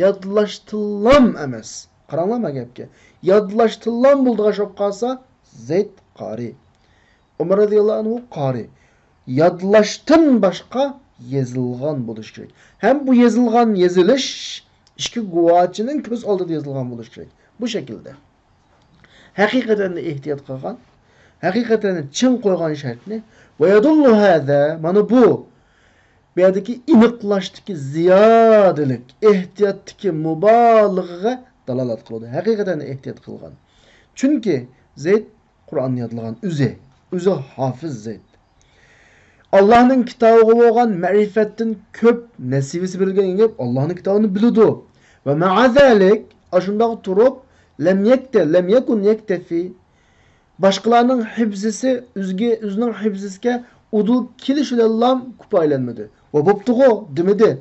yodlashtilam emas. Qaranglar men gapga. Yodlashtilam bo'ldiga shop qolsa Zayd qori. Umar radhiyallohu anhu qori. Yodlashdan boshqa yozilgan bo'lish kerak. Hem bu yazilish ikki guvochining ko'z oldida yozilgan bo'lish kerak. Bu shaklda. Haqiqatan ehtiyot qilgan, haqiqatan chin qo'ygan shartni va yadullu hada mana bu yerdagi iniqlashdagi ziyodalik, ehtiyotdagi mubolig'aga dalolat qiladi. Haqiqatan ehtiyot qilgan. Chunki Zayd Qur'onni yodlagan o'zi hofiz Zayd. Allah'ın kitabı bo'lgan ma'rifatdan ko'p nasibasi berilgan gap Allah'ın kitabını biladi. Ve ma'azalik ashundoq turib lam yakun yaktafi boshqalarning hibzisi o'zining hibzisiga udul kelish bilan kupaylanmadi. Va bo'pti-ku demadi.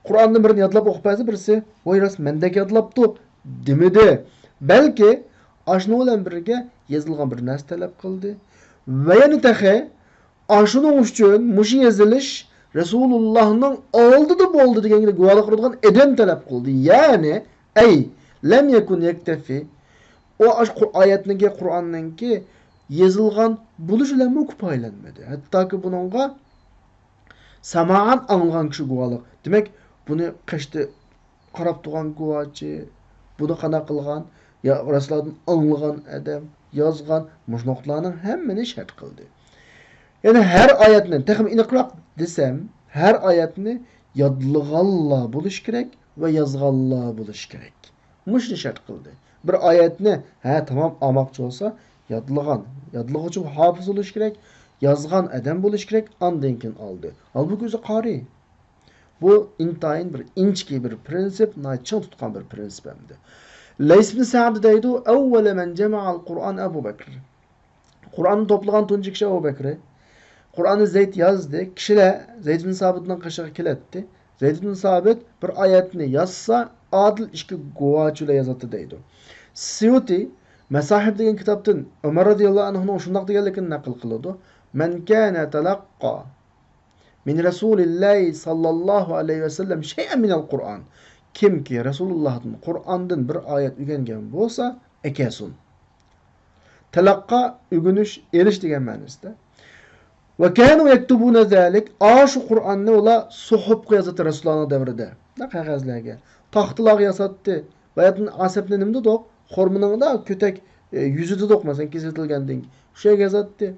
Qur'onni birini yodlab o'qib bersa birisi, "Voy ras mendek yodlabdi" demidi. Belki aşını bilan birge yazılgan bir narsa talep kıldı. Ve yani tehe aşının üçün muşu yazılış Resulullah'ın oldu boldu degenge guvalık qiladigan edem talep kıldı. Yani ey lem yekun yektefi o ayetninki Kur'an'ninki yazılgan buluş ile mi kupaylanmadı. Hatta ki bununla samaan anılgan kişi guvalık. Demek bunu kaçtı qarab turgan guvaçı, bunu qana qılgan, ya Rasulullah'dan anılgan adam, yazgan, muşnoqlarning hemmini şart qıldı. Yani her ayetini, texim iniqroq desem, her ayetini yadlığalla buluş gerek ve yazgalla buluş gerek. Muşni şart qıldı. Bir ayetini, tamam amakçı olsa, yadlığın için hafız buluş gerek, yazgan adam buluş gerek, andayken aldı. Halbuki özü qari. Bu intayin bir inçki bir prensip, nayçın tutkan bir prensip hem de. Leys ibn Sa'd deydi, evvele men cema'al Kur'an Ebu Bekir. Kur'an'ı toplagan tuncu kişi Ebu Bekir. Kur'an'ı Zeyd yazdı. Kişiler Zeyd ibn Sabit'den kaşığı kiletti. Zeyd ibn Sabit bir ayetini yazsa adil işki guvaçıyla yazatı deydi. Suyuti Mesahib degan kitaptan Ömer radıyallahu anh'ın şundaq deganligini naql qiladi. Men kana talaqqa min Rasulillahi sallallahu aleyhi ve sellem şey'en minel Kur'an. Kim ki Resulullah'ın Kur'an'dan bir ayet ügengen bolsa ekesun. Talaqqa ügünüş, eriş degan ma'nosida. Ve kanu yektubuna zalik aşu Kur'an'ni ola suhub yazatı Resulullah'ın devrede. Ne qog'ozlarga taxtlar yasatdı. Bayatın asapni nimda doq, xorminingda kötek yüzüde doqmasan kesilgandan. Şu yazatdı.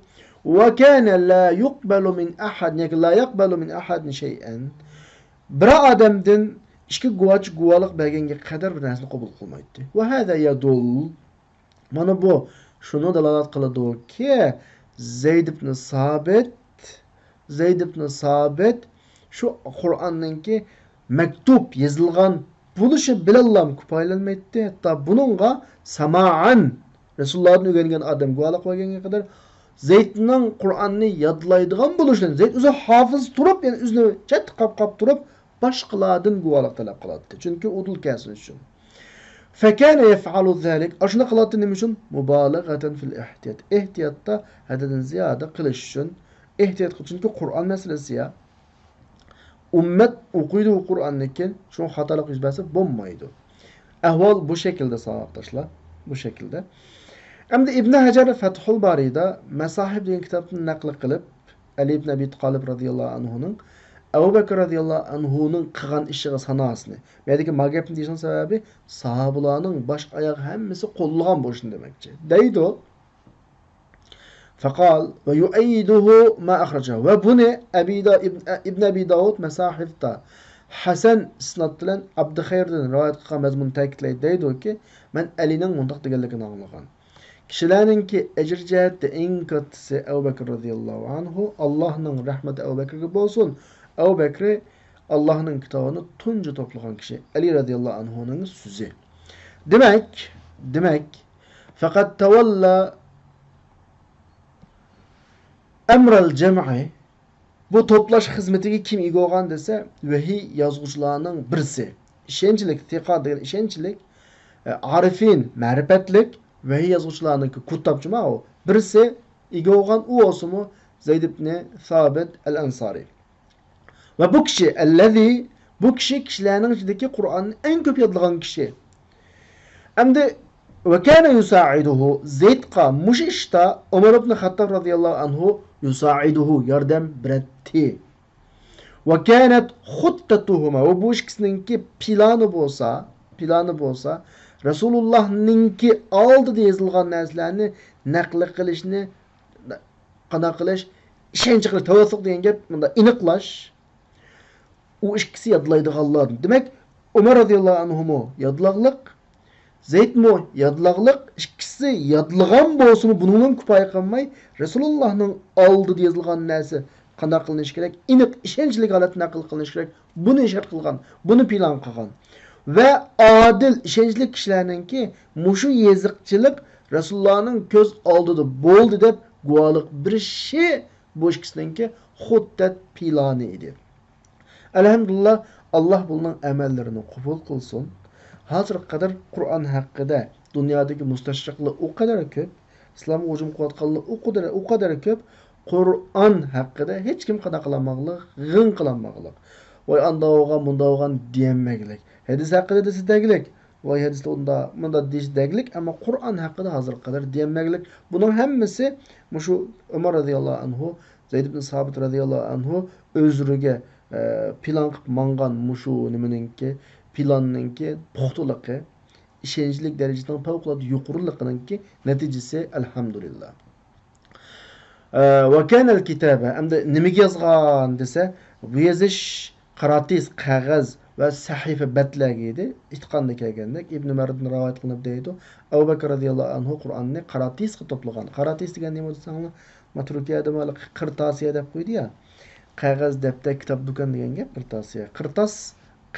Ve kana la yuqbalu min ahad, yani la yaqbalu min ahad şey'en. Bir adamdan işki guvalık bergenge kadar bir narsani qabul qilmaydi. Ve hada yadul. Mana bu şunu dalalat qiladi ki Zeyd ibn Sabit şu Kur'an'ninki mektup yazılgan buluşu bilallam kupaylanmaydı. Hatta bununla sama'an Resulullah'ın öğrengen adam guvalık bergenge kadar Zeyd'nin Kur'an'ını yadlaydigan buluşdan Zeyd özü hafız turup yani üzünü çet kap turup başqalardan guvalık talep qiladi. Çünkü udul kelsin üçün. Fekane yef'alu zalik. Aşına qiladi nima üçün? Mubalagatan fil ihtiyat. İhtiyatda hadadan ziyada qilish üçün. İhtiyat qilish çünkü Kur'an meselesi ya. Ümmet okuydu Kur'an'niki şu hatalık yüz berse bo'lmaydi. Ahval bu şekilde sahiptaşlar. Bu şekilde. Hem de İbn Hacer Fethul Bari'da Mesahib degan kitobni naql qilib Ali ibn Abi Talib radhiyallohu anhu'nun Ebu Bekir radhiyallohu anhu'nun qilgan ishiga sanasini. Bu yerdagi magapni deyishning sababi sahobalarning bosh oyoq hammasi qo'llagan bo'lishini demakchi. Deydi o. Faqal ve yu'ayyiduhu ma akhrajahu. Ve bunu İbn Abi Davud Mesahib'da Hasan isnad bilan Abduxayrdan rivoyat qilgan mazmun ta'kidlaydi. Deydi ki men Alining mundaq deganligini anglagan. Kişilerninki ecir cihette en katısı Ebu Bekir radıyallahu anhu Allah'ın rahmeti Ebu Bekir'e bolsun. Ebu Bekir Allah'ın kitabını tunca toplayan kişi Ali radıyallahu anhu'nun sözü. Demek fakat tevalla emrel cem'i bu toplaş hizmetini kim ega olgan dese vehi yazgıçlarının birisi. İşençilik, tika değil, işençilik, arifin, marifetlik vehi yazgıçlarınınki kuttabçıma o. Birisi ega olgan o olsun mu Zeyd ibn Sabit el-Ansari. Ve bu kişi kişilerinin içindeki Kur'an'ın en köp yadlagan kişi. Hem de ve kana yusa'iduhu Zeydqa muş işta Ömer ibn Hattab radıyallahu anhu yusa'iduhu yardım beretti. Ve kanat huttetuhuma ve bu ikisininki planı bolsa Resulullah'ninki aldı diye yazılgan narsalarni naql qilishni qana qilish ishonch qilish tavassuq degan gap bunda iniqlash o ikisi yadlaydiganlar. Demek Ömer radıyallahu anhu yadlaqliq Zeyd mu yadlaqliq ikisi yadlagan bolsun bunun kupay qilmay Resulullah'ның aldı diye yazılgan narsa qana qilinish kerak, iniq ishonchli holat naql qilinish kerak. Buni ishart qilgan, buni plan qilgan. Ve adil ishonchli kishilarninki mushu yeziqchilik Resulullah'ның ko'z oldida bo'ldi deb guvohlik berishi bu ikisininki xuddat planı idi. Elhamdülillah Allah bunun emellerini kabul kılsın. hozir qadar Qur'on haqida dunyodagi mustashriqlar o kadar ko'p, islomga hujum qilayotganlar o kadar ko'p, Qur'on haqida hech kim qana qilolmag'lik, g'ing qilolmag'lik. Voy anda olgan, bunda olgan diyenmeglik. Hadis haqida desa deglik. Voy hadisda bunda deyish deglik, ama Qur'on haqida hozir qadar diyenmeglik. Bunun hammasi mushu Umar radhiyallohu anhu, Zayd ibn Sabit radhiyallohu anhu özrüge plan qilib mangan mushu nimaninki planninki puxtaliqi, ishonchlik darajasidan favqulodda yuqoriliqininki natijasi alhamdulillah. Va kana al-kitaba amda nimaga yozgan desa, bu yozish qaratis qog'oz va sahifa batlarga edi. Itqonda kelganda Ibn Mardan rivoyat qilib deydi, Abu Bakr radhiyallohu anhu Qur'onni qaratisga to'plagan. Qaratis degan nima desanglar, Maturkiyada mana qirtasiya deb qo'ydi ya. Qog'oz, daftar, kitob do'kon degan gap qirtasiya. Qirtas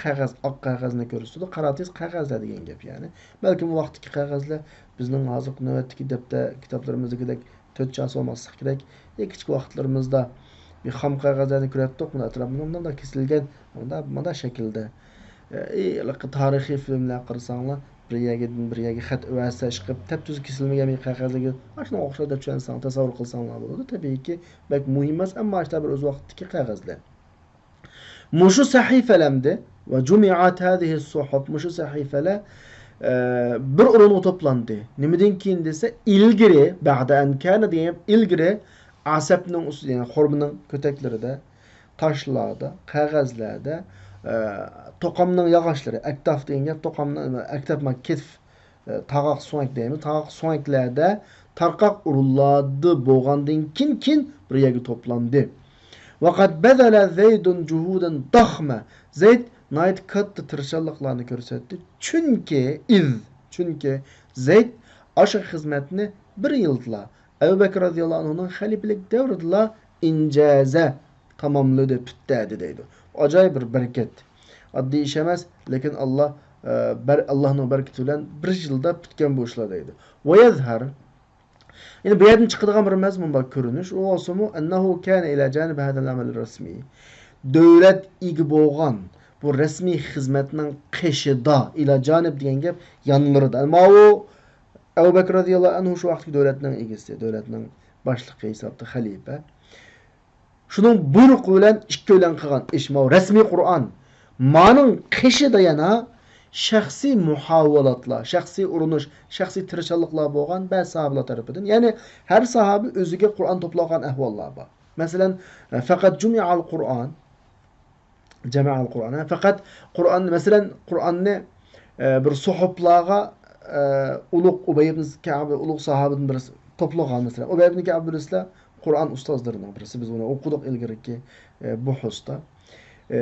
qog'oz, oq qog'ozni ko'rsatadi, qaratis qog'ozlar degan gap ya'ni. Balki bu vaqtdagi qog'ozlar bizning hozir navbatdagi daftar, kitoblarimizdagidek 4 chas olmaslik kerak. Kichik vaqtlarimizda bir xam qog'ozlarni ko'ratdik, buni atrofida da kesilgan, bunda shaklda. Tarixiy filmlar qarasanglar, bir yerga xat o'vasa chiqib, tap-tuz kesilmagan bir qog'ozga ashuna o'xshab deb tushunsang, tasavvur qilsanglar bo'ladi. Tabiiyki, bak muhim emas, ammo ashta bir o'z vaqtidagi qog'ozlar. Mushu sahifalamda va jumi'at hadhihi as-suhuf, mushu sahifalar bir o'ringa to'plandi. Nimadan keyin desa, ilgari ba'da an kana degan ilgari asabning ustida, ya'ni xurbining ko'taklarida, toshlarda, qog'ozlarda to'qamning yog'ochlari, aktaf degan gap, to'qamning aktaf ma ketf tag'oq so'ngak deymiz. Tag'oq so'ngaklarda tarqaq uriladi bo'lgandan keyin bir yerga to'plandi. Vaqat badala Zaydun juhudan daxma. Zayd nayt katta tirishchiliklarni ko'rsatdi. Chunki Zayd o'sha xizmatni bir yilda Abu Bakr radhiyallohu anhuning xalifalik davrida injaza tamomladi, bitdi deydi. Ajoyib bir barakat. Oddiy ish emas, lekin Allohning barakati bilan bir yilda bitgan bu ishlar deydi. Va yazhar. Yine bu yerden çıkıdığım bir mezmun bak görünüş. O olsa mu ennehu kâne ila canibi hadal amel resmi. Devlet igi boğan bu resmi hizmetinin qeşida ila canib diyen gap yanlarıda. Ama o Ebu Bekir radiyallahu anhu şu vaxtki devletinin igisi, devletinin başlıqı hesaptı halife. Şunun buyruğu bilen iki ölen kılan iş ma resmi Kur'an. Manın qeşida yana şəxsi muhavalatlar, şəxsi urunuş, şəxsi tirişçiliklar bolğan bəzi sahabelər tərəfindən. Yəni hər sahabe özüge Qur'an toplagan əhvallar var. Məsələn, faqat cumi'al Qur'an, cəmi'al Qur'an. Faqat Qur'an, məsələn, Qur'anni bir suhublarga uluq Ubay ibn Ka'b uluq sahabinin birisi toplagan məsələn. Ubay ibn Ka'b birisi Qur'an ustazlarından birisi. Biz onu okuduq ilgirki bu husda.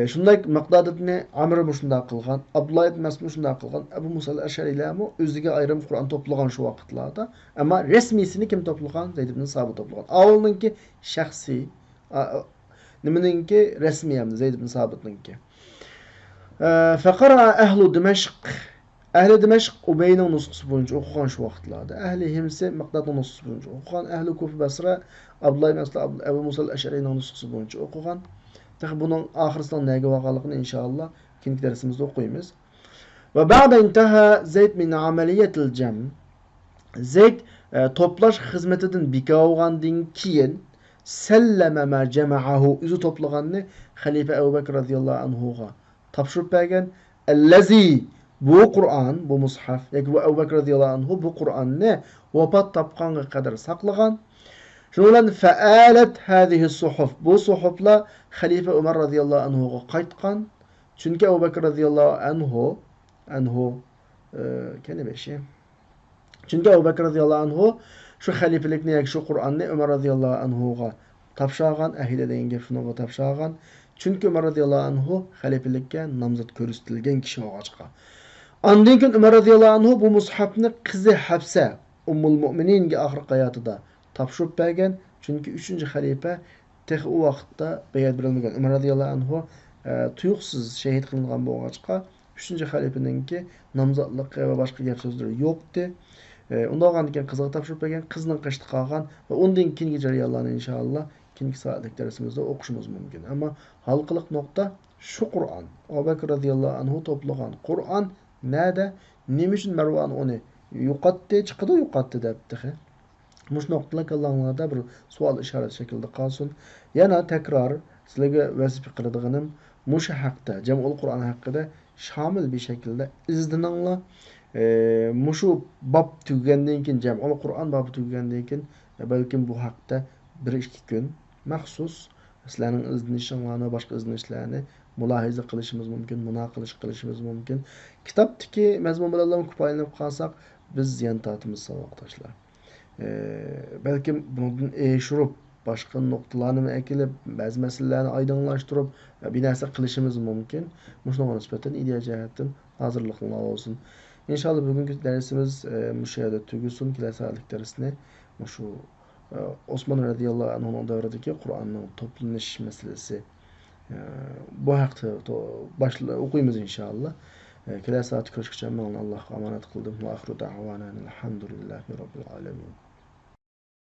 Şunday Maqdad Amr şunday qilgan, Abdullah ibn Mas'ud şunday qilgan, Abu Musa al-Ash'ari'lami o'ziga ayrim Qur'on to'plagan shu vaqtlarda, ammo rasmiysini kim to'plagan? Zayd ibn Sabit to'plagan. Avvalninki shaxsiy, nimaninki rasmiy ham Zayd ibn Sabitninki. Faqara ahli Dimashq, ahli Dimashq Ubayning nusxasi bo'yicha o'qigan shu vaqtlarda. Ahli Himsi Maqdadning nusxasi bo'yicha o'qigan, ahli Kufa Basra Abdullah ibn Mas'ud Abu Musa al-Ash'ari'ning nusxasi bo'yicha o'qigan. Bunun ahirisinden nege vakalıqını inşallah ikinci dersimizde okuyumuz. Ve ba'da intaha Zeyd min ameliyetil cem. Zeyd toplaş hizmetinden bikavgandın kiyin selleme ma cema'ahu üzü toplağanını Halife Ebu Bekir radiyallahu anhu'a tapşırıp bergen ellezi bu Kur'an, bu mushaf, yani bu Ebu Bekir radiyallahu anhu bu Kur'an'ını vapat tapqanğa kadar saklagan. Şundan fa'alet hadihi suhuf. Bu suhufla Halife Ömer radıyallahu anhu'a qaytqan. Çünkü Ebu Bekir radıyallahu anhu kelimeşi. Çünkü Ebu Bekir radıyallahu anhu şu halifelikni şu Kur'an'ni Ömer radıyallahu anhu'a tapşağan, ahile deyin gep şunuğa tapşağan. Çünkü Ömer radıyallahu anhu halifelikке namzat körüstilgen kişi oğaçqa. Ondan keyin Ömer radıyallahu anhu bu mushafni qizi Hafsa Ummul Mu'mininga ahir hayotıda tapşırıp bergen. Çünkü 3. halife tek o vaqtda beyat birilmegen. Ömer radıyallahu anhu tuyuqsuz şehit kılıngan boğaçqa 3. halifeninki namzatlık ve başka gap sözleri yoktu. Onda olgan diken kızıga tapşırıp bergen, kızının qaçtı qalgan ve ondan keyingi jarayonlarni inşallah keyingi saatlik dersimizde oquşumuz mümkün. Ama halqılıq nokta şu Kur'an. Ebu Bekir radıyallahu anhu toplagan Kur'an Näde? Nima uchun Marwan uni yo'qotdi, chiqdi yo'qotdi debdi. Mush noktalar Allah'larda bir sual işaret şekilde kalsın. Yana tekrar sizlerge vazife kıldıgınım muş hakta, Cem'ul Kur'an hakkında şamil bir şekilde izninanla muşu bab tügenden kin Cem'ul Kur'an babı tügenden kin belki bu hakta bir iki gün mahsus sizlerin iznişlerini, başka iznişlerini mülahize kılışımız mümkün, münakılış kılışımız mümkün. Kitaptaki mezmun bilallam kupaylanıp kalsak biz ziyan tatımız savaktaşlar. Belki bunun eşurup başka noktalarını ekilip bazı meselelerini aydınlaştırıp bir narsa qilishimiz mumkin. Shunga nisbatan ideya jihatdan hozirliklar olsun. İnşallah bugünkü dersimiz shu yerda tugasin. Kelasi hafta darsini shu Osman radhiyallohu anhuning davridagi Qur'onning to'planish masalasi bu haqda o'qiymiz inshaalloh. Kelasi hafta ko'rishguncha men Allohga omonat qildim. Va oxiru da'vana alhamdulillahi robbil alamin.